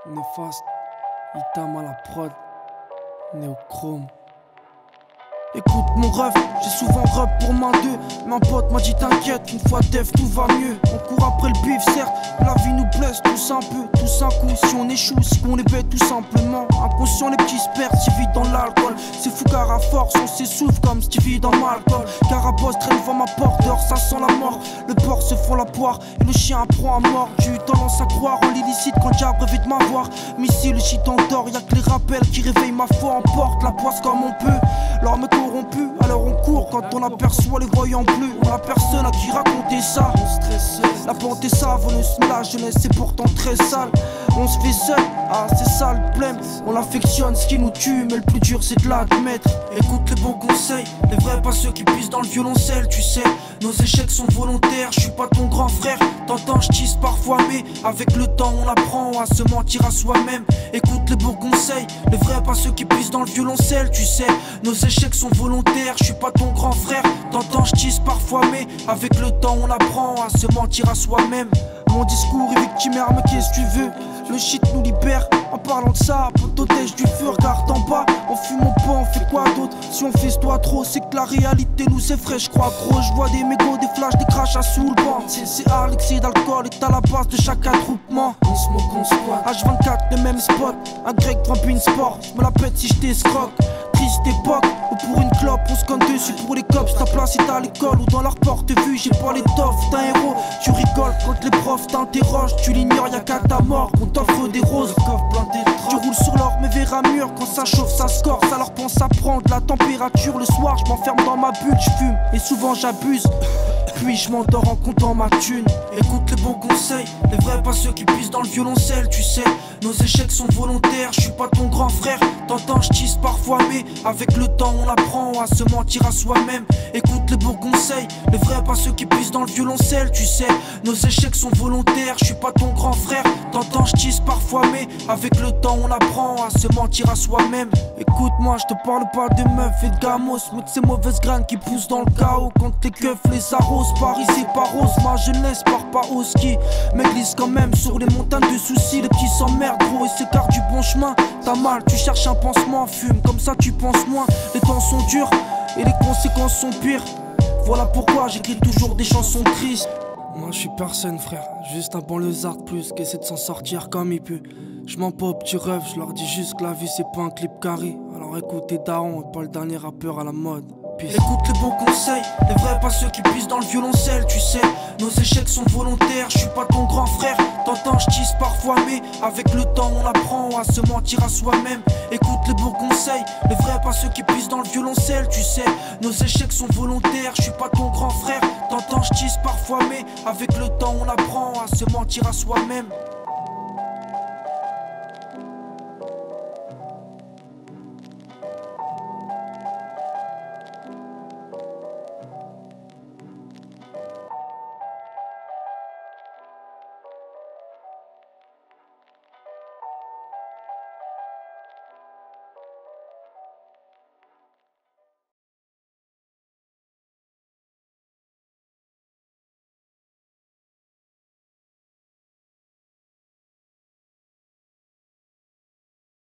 Néfaste, Itam à la prod, Néochrome. Écoute mon rêve, j'ai souvent rêve pour main deux. Mais un pote m'a dit t'inquiète, une fois def tout va mieux. On court après le bif certes, la vie nous blesse tous un peu, tous un coup. Si on échoue, si on les bête tout simplement. Inconscient les petits se perdent, si vite dans l'alcool. C'est fou car à force on s'essouffle comme Stevie dans Malcolm. Carabosse traîne devant ma porte, dehors ça sent la mort. Le porc se fond la poire et le chien prend à mort. J'ai eu tendance à croire en l'illicite quand diable rêvait de m'avoir. Missile, le shit en dort, y'a que les rappels qui réveillent ma foi. On porte la poisse comme on peut. L'arme corrompue, alors on court quand on aperçoit les voyants bleus. On a personne à qui raconter ça. La pente est savonneuse, la jeunesse c'est pourtant très sale. On se fait seul, ah c'est ça le problème. On affectionne ce qui nous tue, mais le plus dur c'est de l'admettre. Écoute les bons conseils, les vrais pas ceux qui puissent dans le violoncelle. Tu sais, nos échecs sont volontaires, je suis pas ton grand frère. T'entends, je tisse parfois, mais avec le temps on apprend à se mentir à soi-même. Écoute les bons conseils, les vrais pas ceux qui puissent dans le violoncelle. Tu sais, nos échecs sont volontaires, je suis pas ton grand frère. T'entends, je tisse parfois, mais avec le temps on apprend à se mentir à soi-même. Mon discours est victimaire, mais qu'est-ce que tu veux? Le shit nous libère, en parlant de ça, protège du feu, regarde en bas. On fume au pas, on fait quoi d'autre? Si on fait toi trop, c'est que la réalité nous effraie, je crois gros. Je vois des mégots, des flashs, des crachats sous le banc. C'est l'excès d'alcool est à la base de chaque attroupement. On smoke, on squat, H24, le même spot. Un grec frappe une sport, je me la pète si je t'escroque. Triste époque, ou pour une clope, on se compte dessus pour les cops. Ta place est à l'école ou dans leur porte-vue, j'ai pas l'étoffe d'un héros. Tu rigoles quand les profs t'interrogent, tu l'ignores, y'a qu'à ta mort qu'on t'offre des roses. Tu roules sur l'or, mais vers un mur, quand ça chauffe, ça se corse. Alors pense à prendre la température. Le soir, je m'enferme dans ma bulle, je fume et souvent j'abuse. Puis je m'endors en comptant ma thune. Écoute les bons conseils, les vrais pas ceux qui puissent dans le violoncelle. Tu sais, nos échecs sont volontaires, je suis pas ton grand frère. T'entends, je tisse parfois, mais avec le temps on apprend à se mentir à soi-même. Écoute les bons conseils, les vrais pas ceux qui puissent dans le violoncelle. Tu sais, nos échecs sont volontaires, je suis pas ton grand frère. T'entends, je tisse parfois, mais avec le temps on apprend à se mentir à soi-même. Écoute-moi, je te parle pas de meufs et de gamos, mais de ces mauvaises graines qui poussent dans le chaos. Quand tes keufs les arrosent, Paris c'est pas rose, ma jeunesse part pas au ski. Mais glisse quand même sur les montagnes de soucis. Les petits s'emmerdent gros et s'écartent du bon chemin. T'as mal, tu cherches un pansement, fume, comme ça tu penses moins. Les temps sont durs et les conséquences sont pires. Voilà pourquoi j'écris toujours des chansons tristes. Moi je suis personne frère, juste un banlieusard de plus qui essaie de s'en sortir comme il peut. Je m'en pas au petit rêve, je leur dis juste que la vie c'est pas un clip carré. Alors écoutez Daron et pas le dernier rappeur à la mode. Peace. Écoute les bons conseils, les vrais pas ceux qui puissent dans le violoncelle. Tu sais, nos échecs sont volontaires, je suis pas ton grand frère. T'entends, je tisse parfois, mais avec le temps on apprend à se mentir à soi-même. Écoute les bons conseils, les vrais pas ceux qui puissent dans le violoncelle. Tu sais, nos échecs sont volontaires, je suis pas ton grand frère. T'entends, je tisse parfois, mais avec le temps on apprend à se mentir à soi-même.